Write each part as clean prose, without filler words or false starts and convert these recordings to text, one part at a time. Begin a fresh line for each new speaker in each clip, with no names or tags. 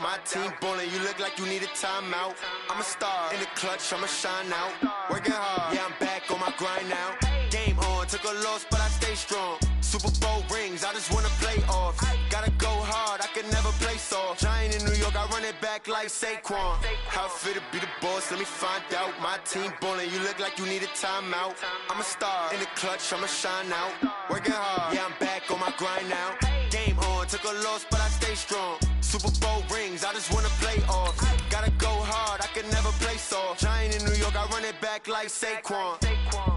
My team ballin', you look like you need a timeout. I'm a star in the clutch, I'ma shine out. Working hard, yeah, I'm back on my grind now. Game on, took a loss, but I stay strong. Super Bowl rings, I just wanna play off. Gotta go hard, I can never play soft. Giant in New York, I run it back like Saquon. How it feel to be the boss, let me find out. My team ballin', you look like you need a timeout. I'm a star in the clutch, I'ma shine out. Working hard, yeah, I'm back on my grind now. Game on, took a loss, but I stay strong. Super Bowl rings, I just wanna play off. Gotta go hard, I can never play soft. Giant in New York, I run it back like Saquon.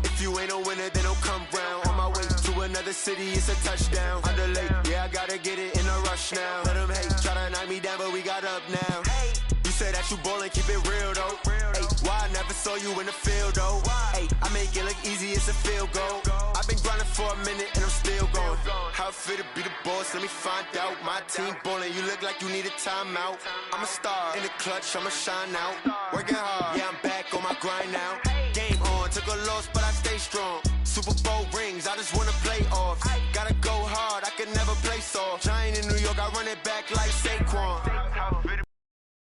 If you ain't a winner, then don't come round. On my way to another city, it's a touchdown. Underlay, yeah, I gotta get it in a rush now. Let them hate, try to knock me down, but we got up now. You say that you ballin', keep it real though. Ay, why I never saw you in the field though? Ay, I make it look easy, it's a field goal. I've been grinding for a minute and I'm still going. How it feel to be the boss, let me find out. My team ballin', you look like you need a timeout. I'm a star in the clutch, I'ma shine out. Working hard, yeah, I'm back on my grind now. Game on, took a loss, but I stay strong. Super Bowl rings, I just wanna play off. Gotta go hard, I can never play soft. Giant in New York, I run it back like Saquon.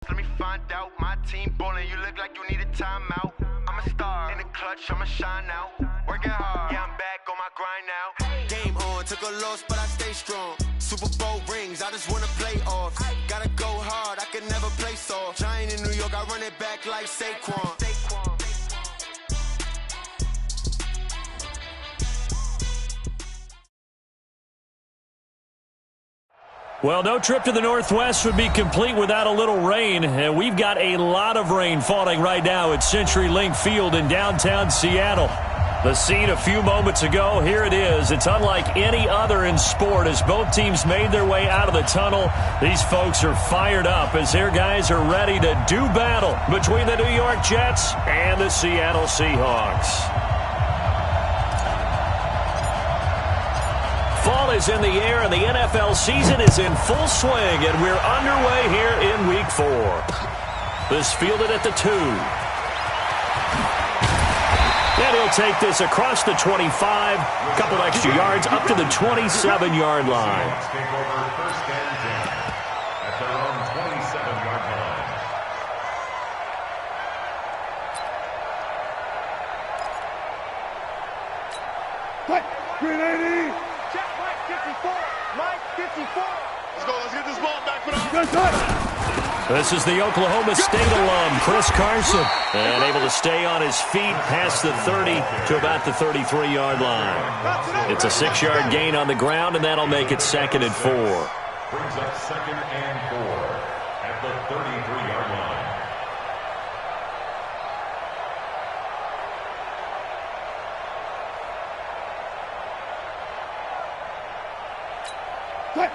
Let me find out. My team ballin', you look like you need a timeout. I'm a star in the clutch, I'ma shine out. Working hard, yeah, I'm back on my grind now. Game on, took a loss, but I stay strong. Super Bowl rings, I just wanna play off. Gotta go hard, I can never play soft. Giant in New York, I run it back like Saquon.
Well, no trip to the Northwest would be complete without a little rain, and we've got a lot of rain falling right now at CenturyLink Field in downtown Seattle. The scene a few moments ago, here it is. It's unlike any other in sport as both teams made their way out of the tunnel. These folks are fired up as their guys are ready to do battle between the New York Jets and the Seattle Seahawks. Fall is in the air, and the NFL season is in full swing, and we're underway here in Week 4. This fielded at the 2. And he'll take this across the 25, a couple extra yards, up to the 27-yard line. This is the Oklahoma State alum, Chris Carson, and able to stay on his feet past the 30 to about the 33-yard line. It's a 6-yard gain on the ground, and that'll make it 2nd and 4.
Brings up 2nd and 4 at the 33-yard line.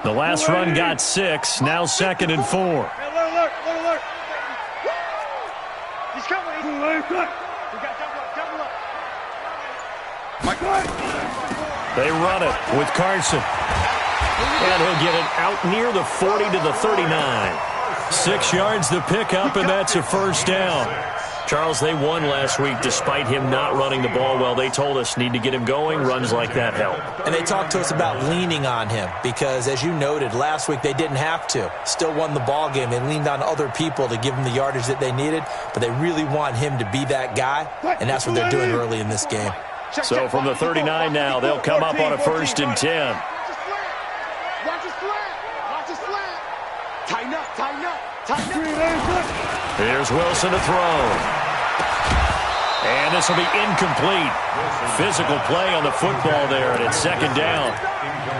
The last run got 6, now 2nd and 4.
Alert. He's coming.
They run it with Carson. And he'll get it out near the 40 to the 39. 6 yards the pickup, and that's a first down. Charles, they won last week despite him not running the ball well. They told us need to get him going. Runs like that help.
And they talked to us about leaning on him because, as you noted, last week they didn't have to. Still won the ball game. They leaned on other people to give them the yardage that they needed, but they really want him to be that guy, and that's what they're doing early in this game.
So from the 39 now, they'll come up on a 1st and 10.
Watch his flat. Tighten up.
Here's Wilson to throw. And this will be incomplete. Physical play on the football there, and it's 2nd down.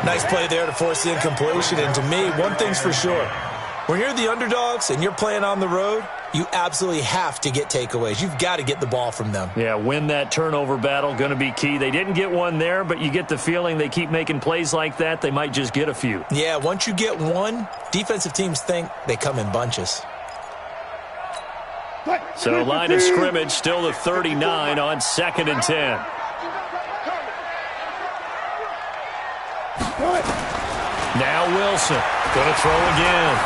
Nice play there to force the incompletion, and to me, one thing's for sure. When you're the underdogs and you're playing on the road, you absolutely have to get takeaways. You've got to get the ball from them.
Yeah, win that turnover battle, going to be key. They didn't get one there, but you get the feeling they keep making plays like that, they might just get a few.
Yeah, once you get one, defensive teams think they come in bunches.
So line of scrimmage, still the 39 on 2nd and 10. Now Wilson, going to throw again.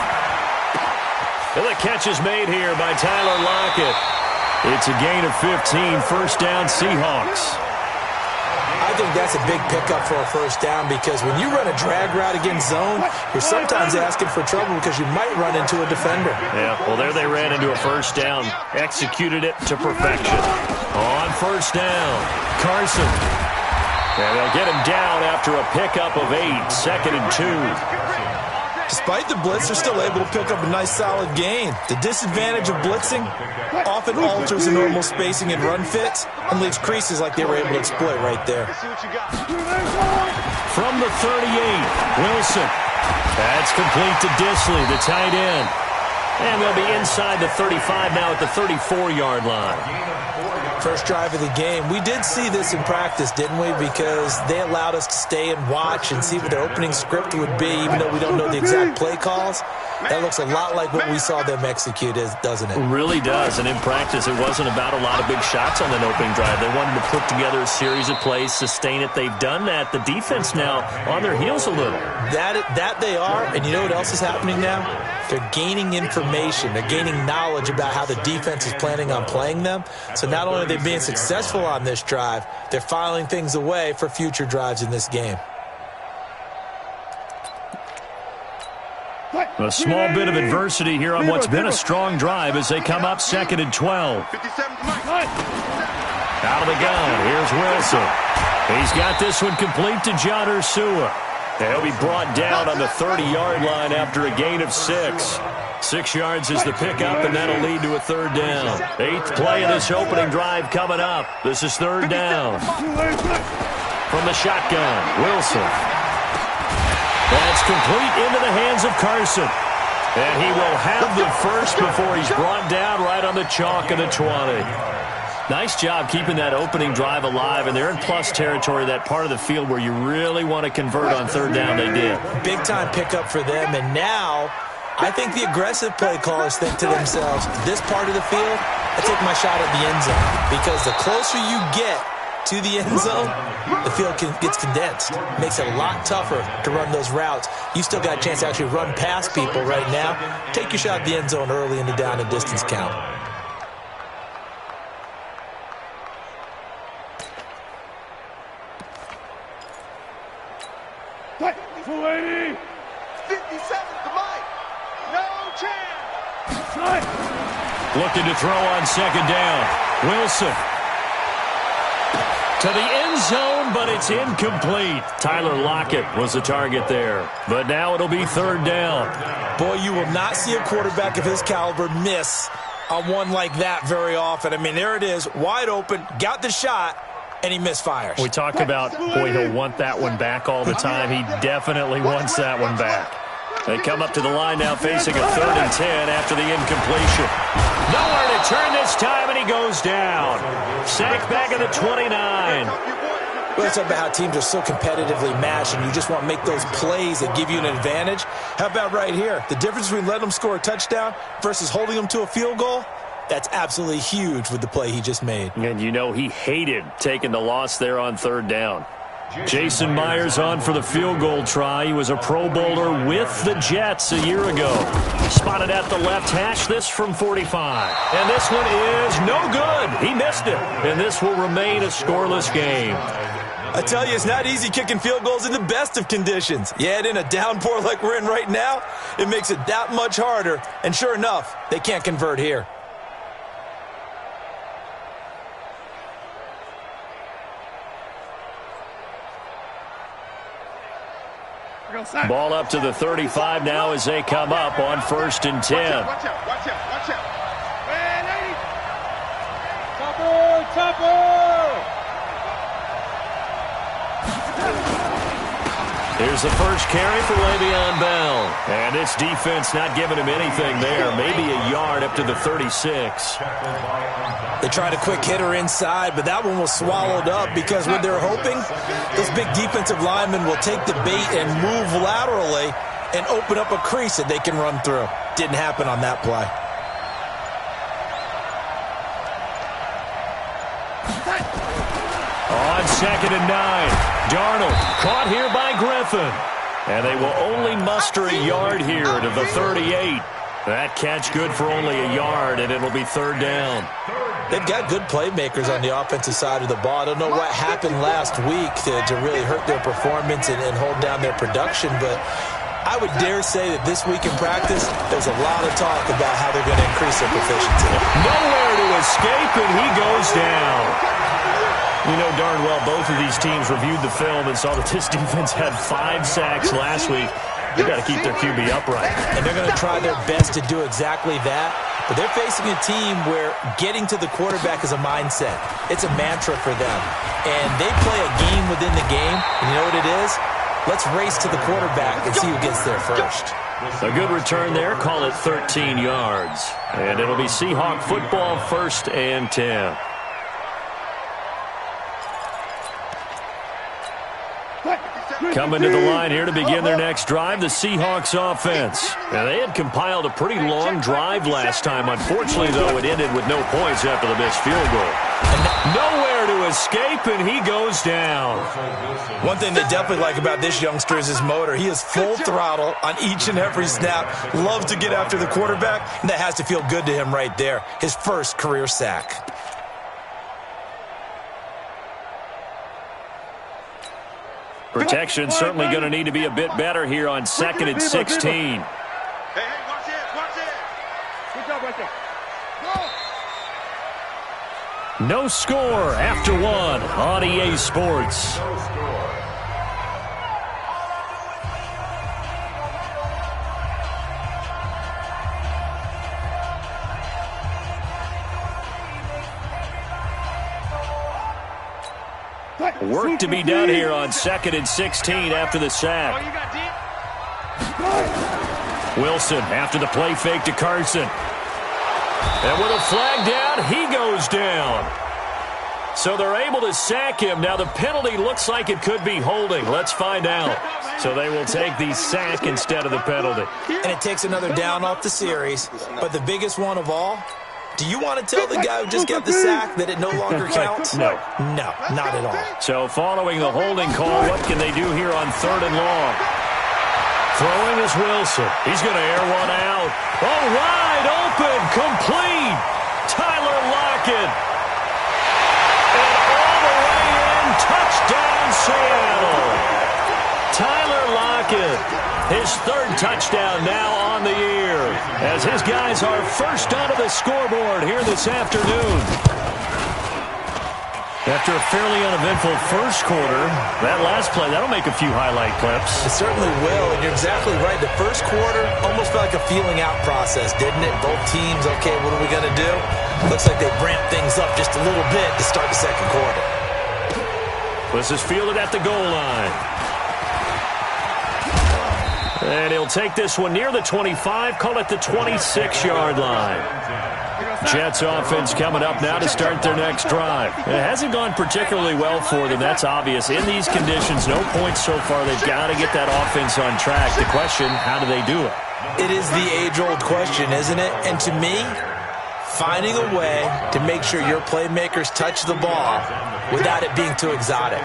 And the catch is made here by Tyler Lockett. It's a gain of 15, first down Seahawks.
I think that's a big pickup for a first down because when you run a drag route against zone, you're sometimes asking for trouble because you might run into a defender.
Yeah, well, there they ran into a first down. Executed it to perfection. On first down, Carson. And they'll get him down after a pickup of 8, 2nd and 2.
Despite the blitz, they're still able to pick up a nice solid gain. The disadvantage of blitzing often alters the normal spacing and run fits and leaves creases like they were able to exploit right there.
From the 38, Wilson. That's complete to Disley, the tight end. And they'll be inside the 35 now at the 34-yard line.
First drive of the game. We did see this in practice, didn't we? Because they allowed us to stay and watch and see what their opening script would be, even though we don't know the exact play calls. That looks a lot like what we saw them execute, doesn't it?
It really does. And in practice, it wasn't about a lot of big shots on that opening drive. They wanted to put together a series of plays, sustain it. They've done that. The defense now on their heels a little. That
they are. And you know what else is happening now? They're gaining information. They're gaining knowledge about how the defense is planning on playing them. So not only are they being successful on this drive, they're filing things away for future drives in this game.
A small bit of adversity here on what's been a strong drive as they come up 2nd and 12. Out of the gun, here's Wilson. He's got this one complete to John Ursua. He'll be brought down on the 30-yard line after a gain of 6. 6 yards is the pickup, and that'll lead to a third down. 8th play of this opening drive coming up. This is third down. From the shotgun, Wilson. That's complete into the hands of Carson. And he will have the first before he's brought down right on the chalk of the 20. Nice job keeping that opening drive alive, and they're in plus territory, that part of the field where you really want to convert on third down. They did.
Big-time pickup for them, and now I think the aggressive play callers think to themselves, this part of the field, I take my shot at the end zone, because the closer you get to the end zone, the field gets condensed. It makes it a lot tougher to run those routes. You still got a chance to actually run past people right now. Take your shot at the end zone early in the down and distance count.
.280. 57 to Mike. No chance.
Looking to throw on second down. Wilson. To the end zone, but it's incomplete. Tyler Lockett was the target there. But now it'll be third down.
Boy, you will not see a quarterback of his caliber miss on one like that very often. I mean, there it is, wide open, got the shot, and he misfires.
We talk about, boy, he'll want that one back all the time. He definitely wants that one back. They come up to the line now facing a 3rd and 10 after the incompletion. Nowhere to turn this time, and he goes down. Sacked back at the 29.
Well, let's talk about how teams are so competitively matched, and you just want to make those plays that give you an advantage. How about right here? The difference between letting them score a touchdown versus holding them to a field goal? That's absolutely huge with the play he just made.
And you know he hated taking the loss there on third down. Jason Myers on for the field goal try. He was a Pro Bowler with the Jets a year ago. Spotted at the left hash, this from 45. And this one is no good. He missed it. And this will remain a scoreless game.
I tell you, it's not easy kicking field goals in the best of conditions. You add in a downpour like we're in right now, it makes it that much harder. And sure enough, they can't convert here.
Ball up to the 35 now as they come up on 1st and 10.
Watch out, watch out, watch out. Ready? Topper, topper.
Here's the first carry for Le'Veon Bell. And it's defense not giving him anything there. Maybe a yard up to the 36.
They tried a quick hitter inside, but that one was swallowed up because what they're hoping, those big defensive linemen will take the bait and move laterally and open up a crease that they can run through. Didn't happen on that play.
On 2nd and 9, Darnold caught here by Griffin. And they will only muster a yard here to the 38. That catch good for only a yard, and it'll be third down.
They've got good playmakers on the offensive side of the ball. I don't know what happened last week to really hurt their performance and hold down their production, but I would dare say that this week in practice, there's a lot of talk about how they're going to increase their proficiency.
Nowhere to escape, and he goes down. You know darn well both of these teams reviewed the film and saw that this defense had 5 sacks last week. They've got to keep their QB upright.
And they're going to try their best to do exactly that. But they're facing a team where getting to the quarterback is a mindset. It's a mantra for them. And they play a game within the game. And you know what it is? Let's race to the quarterback and see who gets there first.
A good return there. Call it 13 yards. And it'll be Seahawk football, 1st and 10. Coming to the line here to begin their next drive, the Seahawks offense. Now, they had compiled a pretty long drive last time. Unfortunately, though, it ended with no points after the missed field goal. Nowhere to escape, and he goes down.
One thing they definitely like about this youngster is his motor. He is full throttle on each and every snap. Loves to get after the quarterback, and that has to feel good to him right there. His first career sack.
Protection certainly going to need to be a bit better here on 2nd and 16.
Hey, watch this, watch this. Good job right there.
No score after 1 on EA Sports.
No score.
Work to be done here on 2nd and 16 after the sack. Wilson after the play fake to Carson. And with a flag down, he goes down. So they're able to sack him. Now the penalty looks like it could be holding. Let's find out. So they will take the sack instead of the penalty.
And it takes another down off the series. But the biggest one of all, do you want to tell the guy who just got the sack that it no longer counts?
No.
No, not at all.
So following the holding call, what can they do here on 3rd and long? Throwing is Wilson. He's going to air one out. Oh, wide open, complete. Tyler Lockett. And all the way in, touchdown Seattle. Tyler Lockett, his 3rd touchdown now on the year, as his guys are first onto the scoreboard here this afternoon. After a fairly uneventful first quarter, that last play, that'll make a few highlight clips.
It certainly will, and you're exactly right. The first quarter almost felt like a feeling out process, didn't it? Both teams, okay, what are we going to do? Looks like they ramped things up just a little bit to start the second quarter.
This is fielded at the goal line. And he'll take this one near the 25, call it the 26-yard line. Jets offense coming up now to start their next drive. It hasn't gone particularly well for them, that's obvious. In these conditions, no points so far. They've got to get that offense on track. The question, how do they do it?
It is the age-old question, isn't it? And to me, finding a way to make sure your playmakers touch the ball without it being too exotic.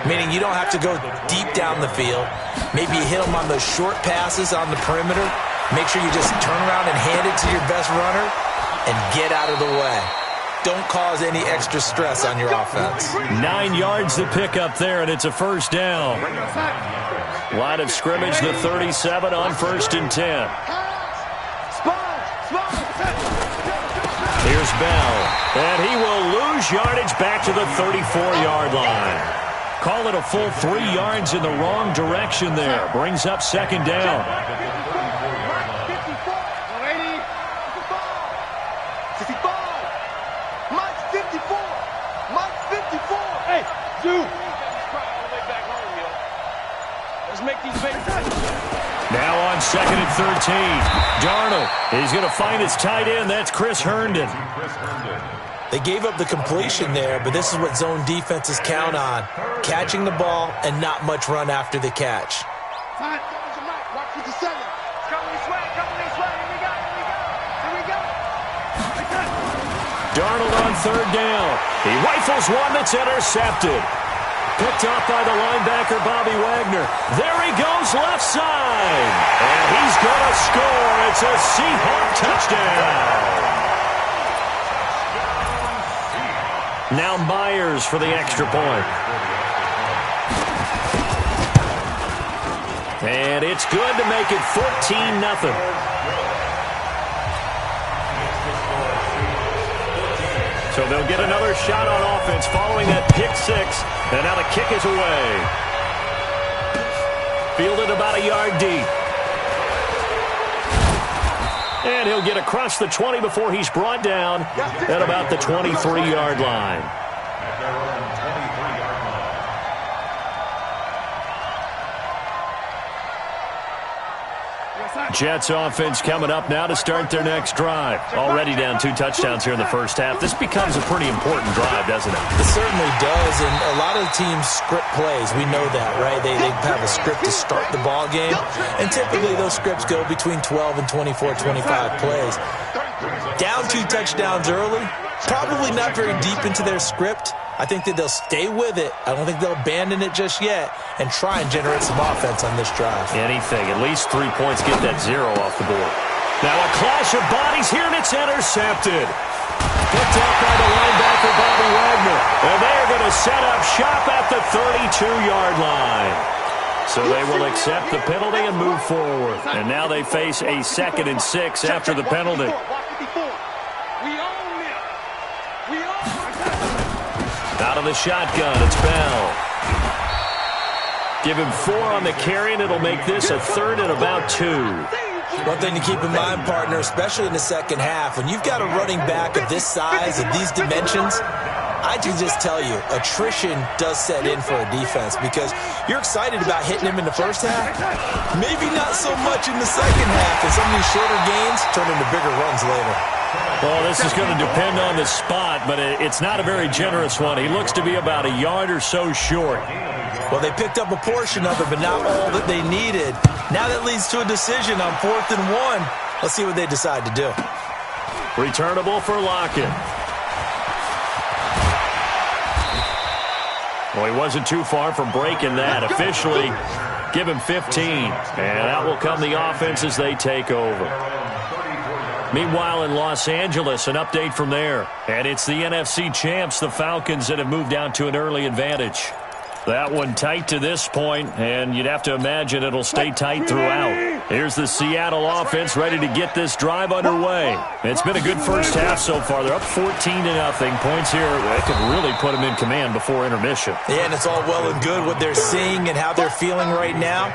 Meaning you don't have to go deep down the field. Maybe you hit them on those short passes on the perimeter. Make sure you just turn around and hand it to your best runner and get out of the way. Don't cause any extra stress on your offense.
9 yards to pick up there, and it's a first down. Line of scrimmage, the 37 on 1st and 10. Here's Bell, and he will lose yardage back to the 34-yard line. Call it a full 3 yards in the wrong direction there. Brings up 2nd down.
54. Hey, dude. Let's make these big.
Now on 2nd and 13. Darnold, he's going to find his tight end. That's Chris Herndon.
They gave up the completion there, but this is what zone defenses count on. Catching the ball and not much run after the catch.
Watch 57. Come this way. Here we go.
Darnold on 3rd down. He rifles one that's intercepted. Picked off by the linebacker, Bobby Wagner. There he goes, left side. And he's going to score. It's a Seahawk touchdown. Now Myers for the extra point. And it's good to make it 14-0. So they'll get another shot on offense following that pick six. And now the kick is away. Fielded about a yard deep. And he'll get across the 20 before he's brought down at about the 23-yard line. Jets offense coming up now to start their next drive. Already down 2 touchdowns here in the first half. This becomes a pretty important drive, doesn't it?
It certainly does, and a lot of teams script plays. We know that, right? They have a script to start the ball game, and typically those scripts go between 12 and 24, 25 plays. Down 2 touchdowns early, probably not very deep into their script. I think that they'll stay with it. I don't think they'll abandon it just yet and try and generate some offense on this drive.
Anything. At least 3 points. Get that 0 off the board. Now a clash of bodies here, and it's intercepted. Picked up by the linebacker, Bobby Wagner. And they are going to set up shop at the 32-yard line. So they will accept the penalty and move forward. And now they face a 2nd and 6 after the penalty. Out of the shotgun, it's Bell. Give him 4 on the carry, and it'll make this a 3rd and about 2.
One thing to keep in mind, partner, especially in the second half, when you've got a running back of this size, of these dimensions, I can just tell you, attrition does set in for a defense because you're excited about hitting him in the first half. Maybe not so much in the second half, and some of these shorter gains turn into bigger runs later.
Well, this is going to depend on the spot, but it's not a very generous one. He looks to be about a yard or so short.
Well, they picked up a portion of it, but not all that they needed. Now that leads to a decision on 4th and 1. Let's see what they decide to do.
Returnable for Lockett. Well, he wasn't too far from breaking that. Officially, give him 15. And out will come the offense as they take over. Meanwhile, in Los Angeles, an update from there. And it's the NFC champs, the Falcons, that have moved down to an early advantage. That one tight to this point, and you'd have to imagine it'll stay tight throughout. Here's the Seattle offense ready to get this drive underway. It's been a good first half so far. They're up 14-0. Points here, they could really put them in command before intermission.
Yeah, and it's all well and good what they're seeing and how they're feeling right now.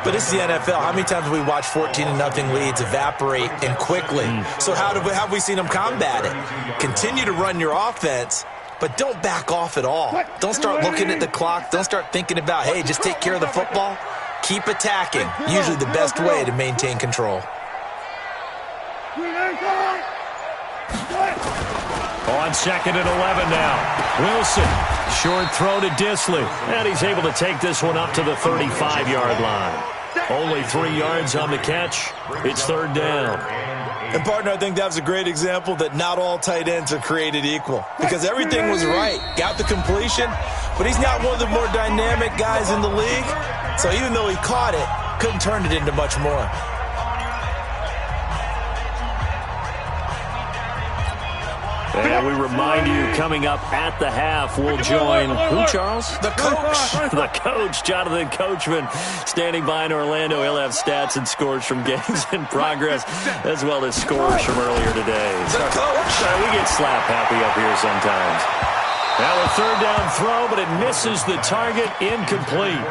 But it's the NFL. How many times have we watched 14-0 leads evaporate and quickly? So how have we seen them combat it? Continue to run your offense, but don't back off at all. Don't start looking at the clock. Don't start thinking about, hey, just take care of the football. Keep attacking. Usually the best way to maintain control.
On 2nd and 11 now. Wilson, short throw to Disley. And he's able to take this one up to the 35-yard line. Only 3 yards on the catch. It's 3rd down.
And, partner, I think that was a great example that not all tight ends are created equal. Because everything was right. Got the completion, but he's not one of the more dynamic guys in the league. So even though he caught it, couldn't turn it into much more.
And we remind you, coming up at the half, we'll join who, Charles?
The coach.
The coach, Jonathan Coachman, standing by in Orlando. He'll have stats and scores from games in progress, as well as scores from earlier today.
The coach.
We get slap happy up here sometimes. Now a 3rd down throw, but it misses the target, incomplete.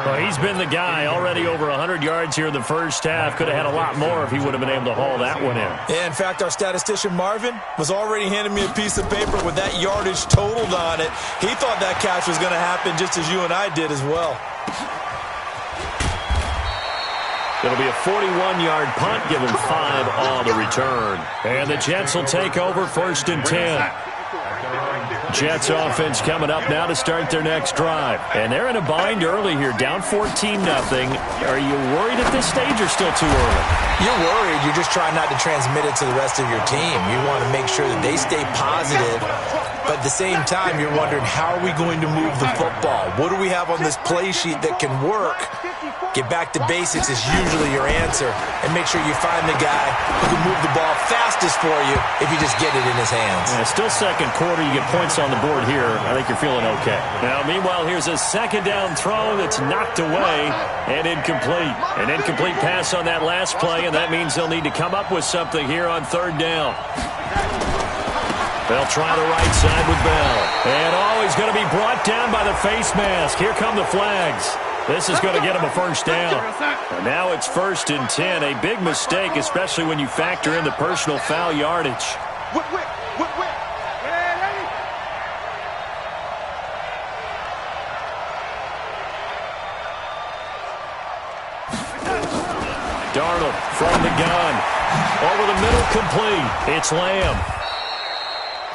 Well, he's been the guy, already over 100 yards here in the first half. Could have had a lot more if he would have been able to haul that one in.
Yeah, in fact, our statistician Marvin was already handing me a piece of paper with that yardage totaled on it. He thought that catch was going to happen just as you and I did as well.
It'll be a 41-yard punt, give him 5 on the return. And the Jets will take over 1st and 10. Jets offense coming up now to start their next drive. And they're in a bind early here, down 14-0. Are you worried at this stage or still too early?
You're worried. You're just trying not to transmit it to the rest of your team. You want to make sure that they stay positive But at the same time, you're wondering, how are we going to move the football? What do we have on this play sheet that can work? Get back to basics is usually your answer. And make sure you find the guy who can move the ball fastest for you if you just get it in his hands.
Yeah, still second quarter. You get points on the board here. I think you're feeling okay. Now, meanwhile, here's a second down throw that's knocked away and incomplete. An incomplete pass on that last play, and that means they'll need to come up with something here on third down. They'll try the right side with Bell. And he's going to be brought down by the face mask. Here come the flags. This is going to get him a first down. And now it's 1st and 10. A big mistake, especially when you factor in the personal foul yardage. Darnold from the gun. Over the middle, complete. It's Lamb.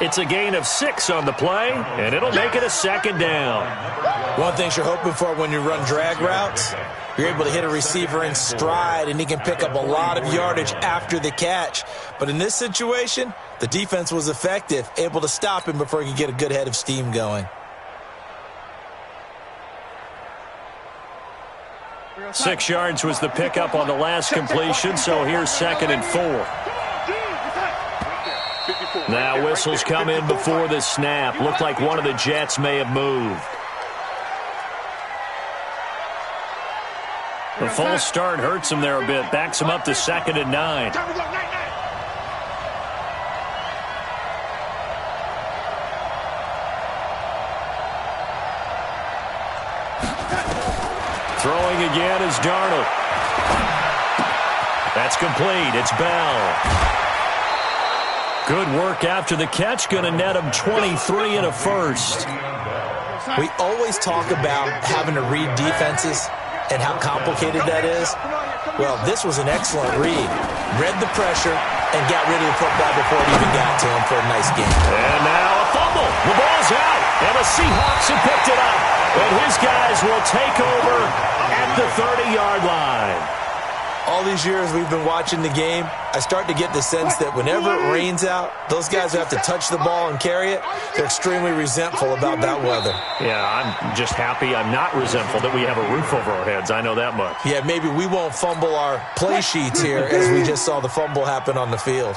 It's a gain of 6 on the play, and it'll make it a second down.
One thing you're hoping for when you run drag routes, you're able to hit a receiver in stride, and he can pick up a lot of yardage after the catch. But in this situation, the defense was effective, able to stop him before he could get a good head of steam going.
6 yards was the pickup on the last completion, so here's 2nd and 4. Now whistles come in before the snap. Looked like one of the Jets may have moved. The false start hurts him there a bit. Backs him up to 2nd and 9. Throwing again is Darnold. That's complete. It's Bell. Good work after the catch. Going to net him 23 and a first.
We always talk about having to read defenses and how complicated that is. Well, this was an excellent read. Read the pressure and got rid of the football before it even got to him for a nice game.
And now a fumble. The ball's out. And the Seahawks have picked it up. And his guys will take over at the 30-yard line.
All these years we've been watching the game, I start to get the sense that whenever it rains out, those guys who have to touch the ball and carry it, they're extremely resentful about that weather.
Yeah, I'm just happy I'm not resentful that we have a roof over our heads. I know that much.
Yeah, maybe we won't fumble our play sheets here as we just saw the fumble happen on the field.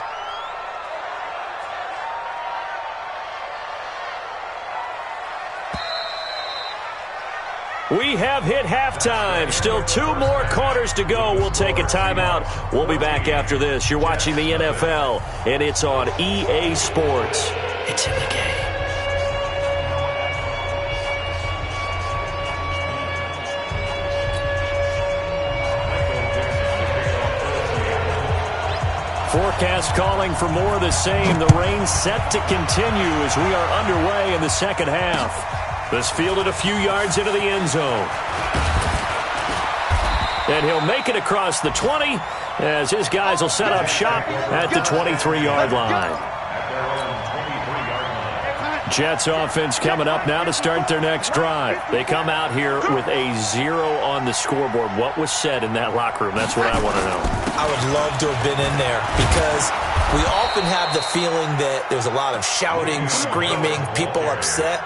We have hit halftime. Still 2 more quarters to go. We'll take a timeout. We'll be back after this. You're watching the NFL, and it's on EA Sports. It's in the game. Forecast calling for more of the same. The rain set to continue as we are underway in the second half. This fielded a few yards into the end zone. And he'll make it across the 20 as his guys will set up shop at the 23-yard line. Jets offense coming up now to start their next drive. They come out here with a 0 on the scoreboard. What was said in that locker room? That's what I want to know.
I would love to have been in there because we often have the feeling that there's a lot of shouting, screaming, people upset.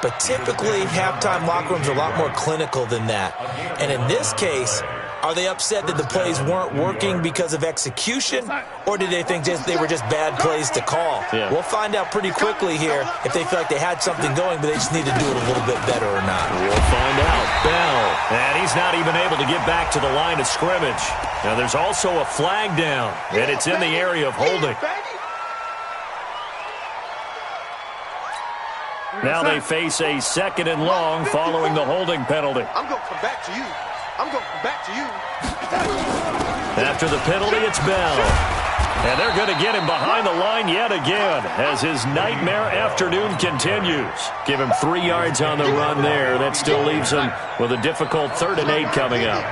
But typically, halftime locker rooms are a lot more clinical than that. And in this case, are they upset that the plays weren't working because of execution? Or did they think they were just bad plays to call?
Yeah.
We'll find out pretty quickly here if they feel like they had something going, but they just need to do it a little bit better or not.
We'll find out. Bell. And he's not even able to get back to the line of scrimmage. Now, there's also a flag down, and it's in the area of holding. Now they face a 2nd and long following the holding penalty.
I'm going to come back to you. I'm going to come back to you.
After the penalty, it's Bell. And they're going to get him behind the line yet again as his nightmare afternoon continues. Give him 3 yards on the run there. That still leaves him with a difficult 3rd and 8 coming up.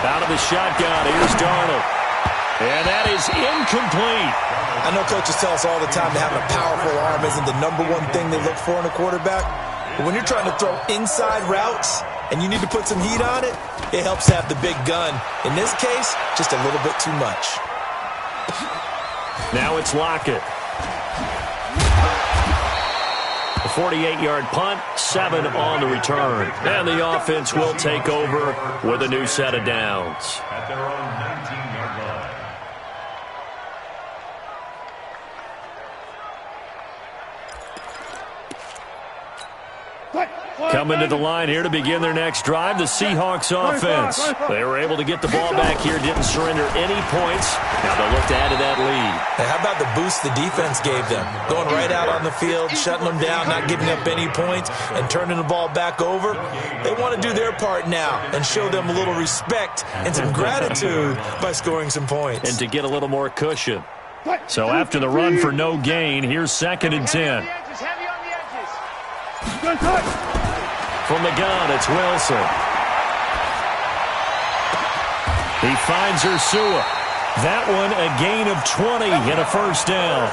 Out of the shotgun, here's Darnold. And that is incomplete.
I know coaches tell us all the time that having a powerful arm isn't the #1 thing they look for in a quarterback. But when you're trying to throw inside routes and you need to put some heat on it, it helps have the big gun. In this case, just a little bit too much.
Now it's Lockett. A 48-yard punt, 7 on the return. And the offense will take over with a new set of downs.
At their own 19-yard line.
Coming to the line here to begin their next drive, the Seahawks offense. They were able to get the ball back here, didn't surrender any points. Now they'll look to add to that lead.
Hey, how about the boost the defense gave them? Going right out on the field, shutting them down, not giving up any points, and turning the ball back over. They want to do their part now and show them a little respect and some gratitude by scoring some points.
And to get a little more cushion. So after the run for no gain, here's 2nd and 10. From the gun, it's Wilson. He finds Ursua. That one a gain of 20 and a first down.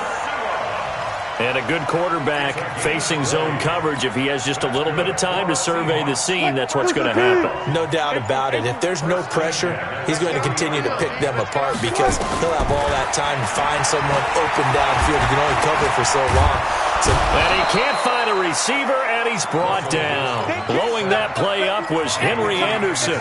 And a good quarterback facing zone coverage. If he has just a little bit of time to survey the scene, that's what's going to happen.
No doubt about it. If there's no pressure, he's going to continue to pick them apart because he'll have all that time to find someone open downfield. He can only cover for so long.
And he can't find a receiver, and he's brought down. Blowing that play up was Henry Anderson.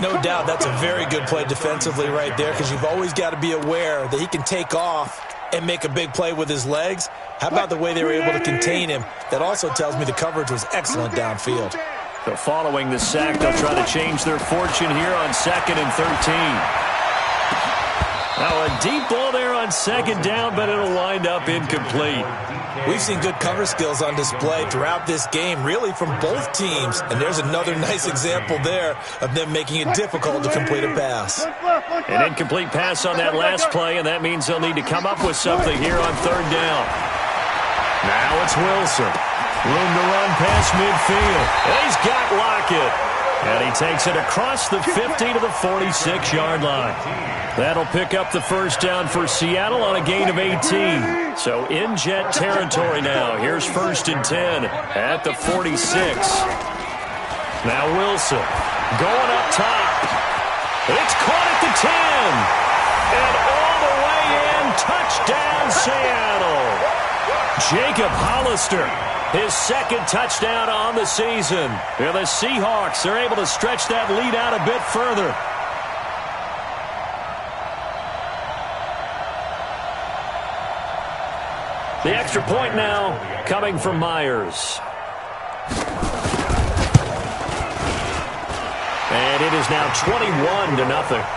No doubt that's a very good play defensively right there because you've always got to be aware that he can take off and make a big play with his legs. How about the way they were able to contain him? That also tells me the coverage was excellent downfield.
So following the sack, they'll try to change their fortune here on 2nd and 13. Now a deep ball there on 2nd down, but it'll wind up incomplete.
We've seen good cover skills on display throughout this game, really from both teams. And there's another nice example there of them making it difficult to complete a pass.
An incomplete pass on that last play, and that means they'll need to come up with something here on 3rd down. Now it's Wilson. Room to run past midfield. And he's got Lockett. And he takes it across the 50 to the 46-yard line. That'll pick up the first down for Seattle on a gain of 18. So in jet territory now. Here's 1st and 10 at the 46. Now Wilson going up top. It's caught at the 10. And all the way in. Touchdown, Seattle. Jacob Hollister. His 2nd touchdown on the season. And the Seahawks are able to stretch that lead out a bit further. The extra point now coming from Myers. And it is now 21-0.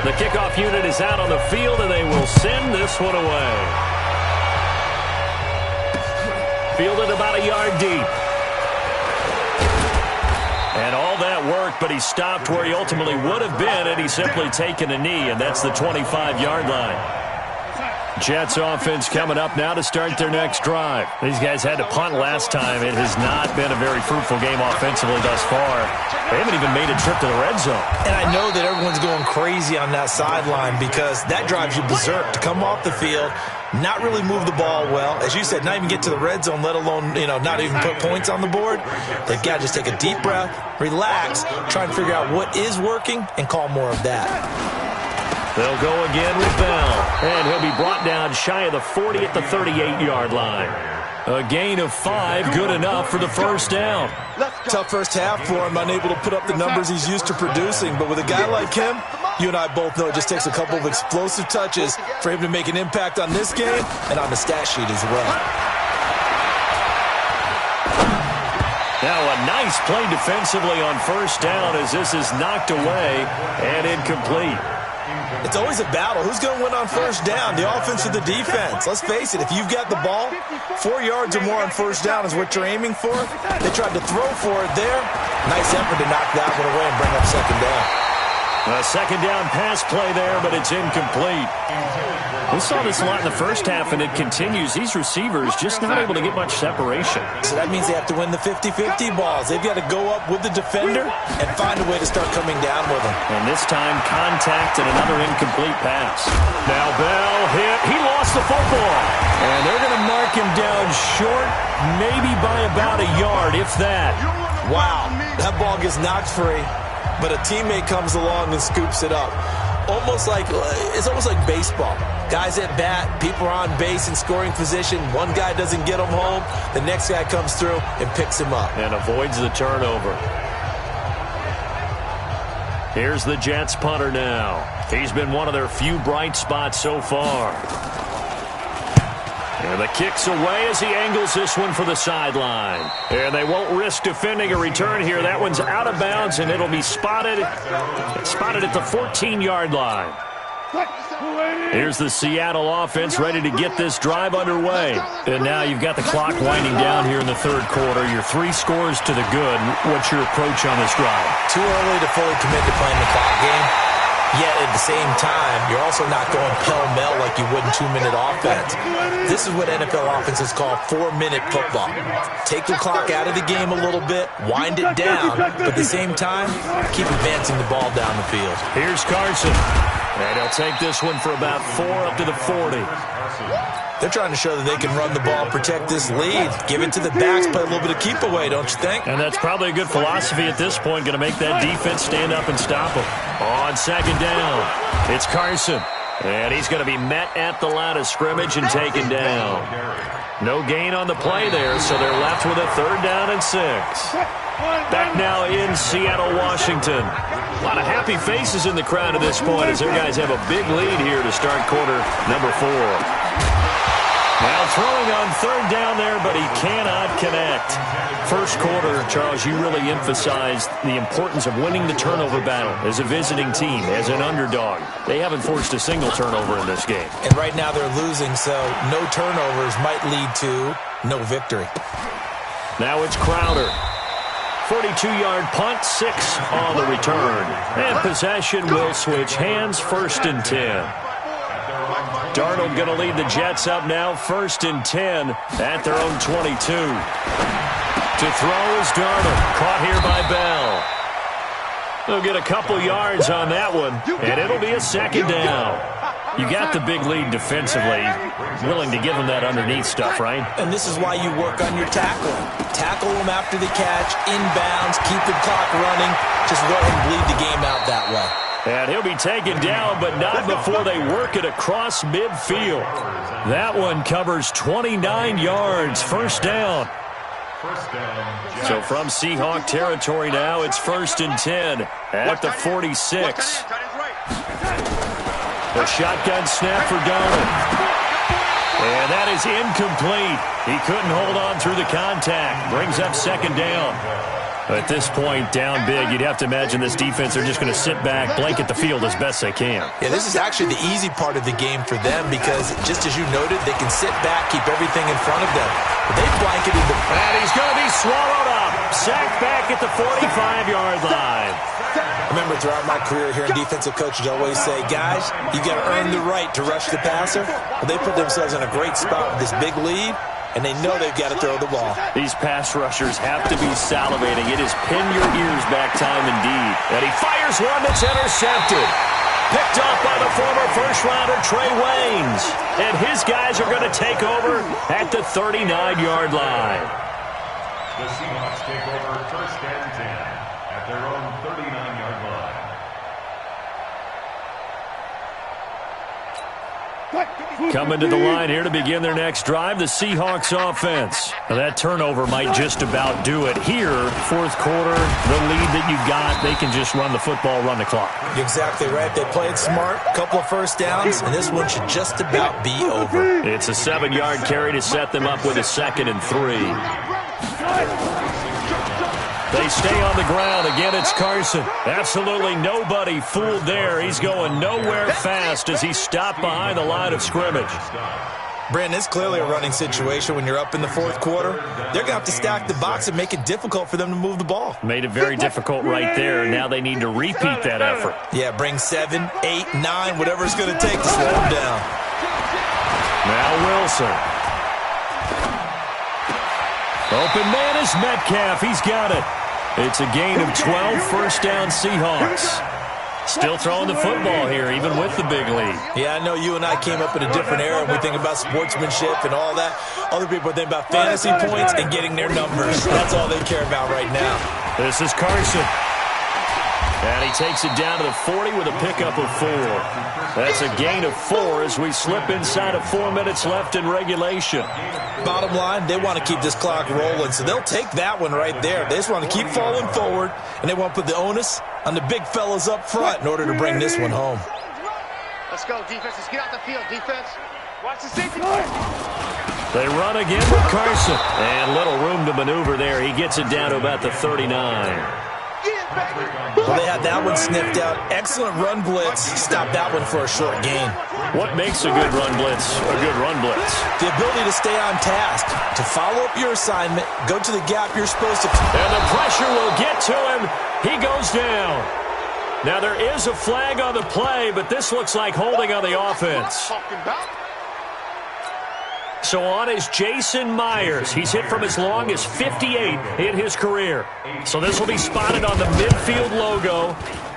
The kickoff unit is out on the field, and they will send this one away. Fielded about a yard deep. And all that worked, but he stopped where he ultimately would have been, and he's simply taken a knee, and that's the 25-yard line. Jets offense coming up now to start their next drive. These guys had to punt last time. It has not been a very fruitful game offensively thus far. They haven't even made a trip to the red zone.
And I know that everyone's going crazy on that sideline because that drives you berserk to come off the field, not really move the ball well. As you said, not even get to the red zone, let alone, not even put points on the board. They've got to just take a deep breath, relax, try and figure out what is working, and call more of that.
They'll go again with Bell, and he'll be brought down shy of the 40 at the 38-yard line. A gain of 5, good enough for the first down.
Tough first half for him, unable to put up the numbers he's used to producing. But with a guy like him, you and I both know it just takes a couple of explosive touches for him to make an impact on this game and on the stat sheet as well.
Now a nice play defensively on first down as this is knocked away and incomplete.
It's always a battle. Who's going to win on first down, the offense or the defense? Let's face it, if you've got the ball, 4 yards or more on first down is what you're aiming for. They tried to throw for it there. Nice effort to knock that one away and bring up 2nd down.
A 2nd down pass play there, but it's incomplete. We saw this a lot in the first half, and it continues. These receivers just not able to get much separation.
So that means they have to win the 50-50 balls. They've got to go up with the defender and find a way to start coming down with them.
And this time, contact and another incomplete pass. Now Bell hit. He lost the football. And they're going to mark him down short, maybe by about a yard, if that.
Wow, that ball gets knocked free, but a teammate comes along and scoops it up. It's almost like baseball. Guys at bat, people are on base in scoring position. One guy doesn't get him home. The next guy comes through and picks him up.
And avoids the turnover. Here's the Jets punter now. He's been one of their few bright spots so far. And the kick's away as he angles this one for the sideline. And they won't risk defending a return here. That one's out of bounds, and it'll be spotted at the 14-yard line. Here's the Seattle offense ready to get this drive underway. And now you've got the clock winding down here in the third quarter. You're 3 scores to the good. What's your approach on this drive?
Too early to fully commit to playing the clock game. Yet at the same time, you're also not going pell-mell like you would in 2-minute offense. This is what NFL offenses call 4-minute football. Take the clock out of the game a little bit, wind it down, but at the same time, keep advancing the ball down the field.
Here's Carson. And he'll take this one for about 4 up to the 40.
They're trying to show that they can run the ball, protect this lead, give it to the backs, play a little bit of keep away, don't you think?
And that's probably a good philosophy at this point, going to make that defense stand up and stop them. On second down, it's Carson. And he's going to be met at the line of scrimmage and taken down. No gain on the play there, so they're left with a 3rd down and 6. Back now in Seattle, Washington. A lot of happy faces in the crowd at this point as their guys have a big lead here to start quarter number 4. Now throwing on 3rd down there, but he cannot connect. First quarter, Charles, you really emphasized the importance of winning the turnover battle as a visiting team, as an underdog. They haven't forced a single turnover in this game.
And right now they're losing, so no turnovers might lead to no victory.
Now it's Crowder. 42-yard punt, 6 on the return. And possession will switch hands, 1st and 10. Darnold going to lead the Jets up now, 1st and 10 at their own 22. To throw is Darnold, caught here by Bell. They'll get a couple yards on that one, and it'll be a 2nd down. You got the big lead defensively, willing to give them that underneath stuff, right?
And this is why you work on your tackling. Tackle them after the catch, inbounds, keep the clock running. Just let them bleed the game out that way.
And he'll be taken down, but not before they work it across midfield. That one covers 29 yards, 1st down. So from Seahawk territory now, it's 1st and 10 at the 46. The shotgun snap for Darnold. And that is incomplete. He couldn't hold on through the contact. Brings up 2nd down. At this point, down big, you'd have to imagine this defense are just going to sit back, blanket the field as best they can.
Yeah, this is actually the easy part of the game for them because, just as you noted, they can sit back, keep everything in front of them. But they blanketed the...
And he's going to be swallowed up. Sacked back at the 45-yard line.
I remember throughout my career hearing defensive coaches always say, guys, you got to earn the right to rush the passer. Well, they put themselves in a great spot with this big lead. And they know they've got to throw the ball.
These pass rushers have to be salivating. It is pin your ears back time indeed. And he fires one that's intercepted. Picked off by the former first-rounder Trey Waynes. And his guys are going to take over at the 39-yard line.
The Seahawks take over 1st and 10 at their own 39-yard line.
Coming to the line here to begin their next drive, the Seahawks offense. Now that turnover might just about do it here. 4th quarter, the lead that you got, they can just run the football, run the clock.
You're exactly right. They played smart, couple of 1st downs, and this one should just about be over.
It's a 7-yard carry to set them up with a 2nd and 3. They stay on the ground. Again, it's Carson. Absolutely nobody fooled there. He's going nowhere fast as he stopped behind the line of scrimmage.
Brandon, it's clearly a running situation when you're up in the 4th quarter. They're going to have to stack the box and make it difficult for them to move the ball.
Made it very difficult right there. Now they need to repeat that effort.
Yeah, bring 7, 8, 9, whatever it's going to take to slow them down.
Now Wilson. Open man is Metcalf. He's got it. It's a gain of 12, 1st down Seahawks. Still throwing the football here, even with the big lead.
Yeah, I know you and I came up in a different era, and we think about sportsmanship and all that. Other people think about fantasy points and getting their numbers. That's all they care about right now.
This is Carson. And he takes it down to the 40 with a pickup of 4. That's a gain of 4 as we slip inside of 4 minutes left in regulation.
Bottom line, they want to keep this clock rolling, so they'll take that one right there. They just want to keep falling forward, and they want to put the onus on the big fellas up front in order to bring this one home.
Let's go, defense. Let's get out the field, defense. Watch the safety.
They run again with Carson. And little room to maneuver there. He gets it down to about the 39.
Well, they had that one sniffed out. Excellent run blitz. Stop that one for a short gain.
What makes a good run blitz a good run blitz?
The ability to stay on task, to follow up your assignment, go to the gap you're supposed to.
And the pressure will get to him. He goes down. Now there is a flag on the play, but this looks like holding on the offense. So on is Jason Myers. He's hit from as long as 58 in his career. So this will be spotted on the midfield logo.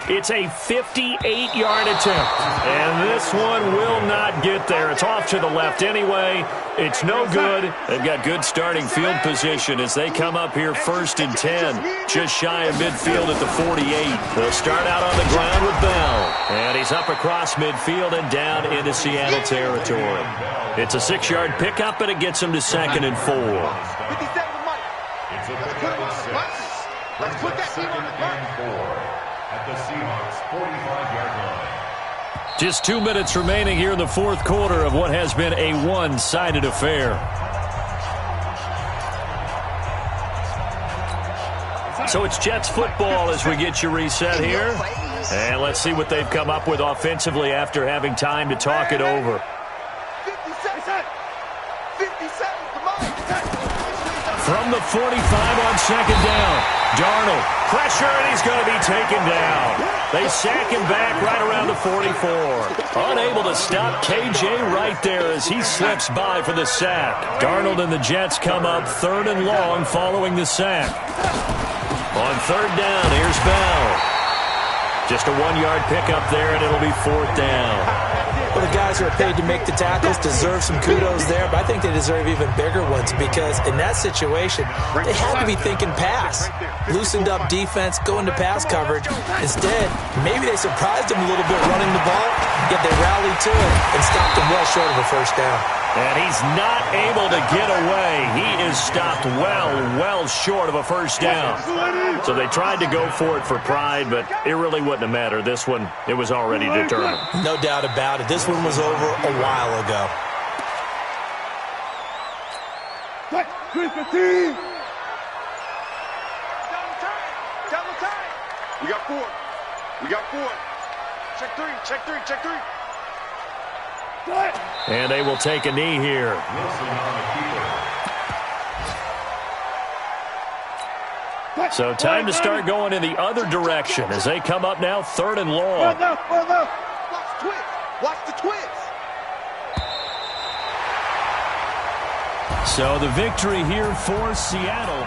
It's a 58-yard attempt. And this one will not get there. It's off to the left anyway. It's no good. They've got good starting field position as they come up here 1st and 10. Just shy of midfield at the 48. They'll start out on the ground with Bell. And he's up across midfield and down into Seattle territory. It's a 6-yard pickup, and it gets him to 2nd and 4.
Let's put that team on the mark.
At the Seahawks 45-yard line.
Just 2 minutes remaining here in the 4th quarter of what has been a one-sided affair. So it's Jets football as we get you reset here. And let's see what they've come up with offensively after having time to talk it over.
57, come on.
From the 45 on 2nd down. Darnold, pressure, and he's going to be taken down. They sack him back right around the 44. Unable to stop KJ right there as he slips by for the sack. Darnold and the Jets come up 3rd and long following the sack. On 3rd down, here's Bell. Just a 1-yard pickup there, and it'll be 4th down.
Well, the guys who are paid to make the tackles deserve some kudos there, but I think they deserve even bigger ones because in that situation, they had to be thinking pass. Loosened up defense, going to pass coverage. Instead, maybe they surprised them a little bit running the ball, yet they rallied to it and stopped them well short of a 1st down.
And he's not able to get away. He is stopped well short of a 1st down. So they tried to go for it for pride, but it really wouldn't have mattered. This one, it was already determined.
No doubt about it. This one was over a while ago.
Double time. We got 4. Check three.
And they will take a knee here. So time to start going in the other direction as they come up now 3rd and long.
Watch the twist.
So the victory here for Seattle.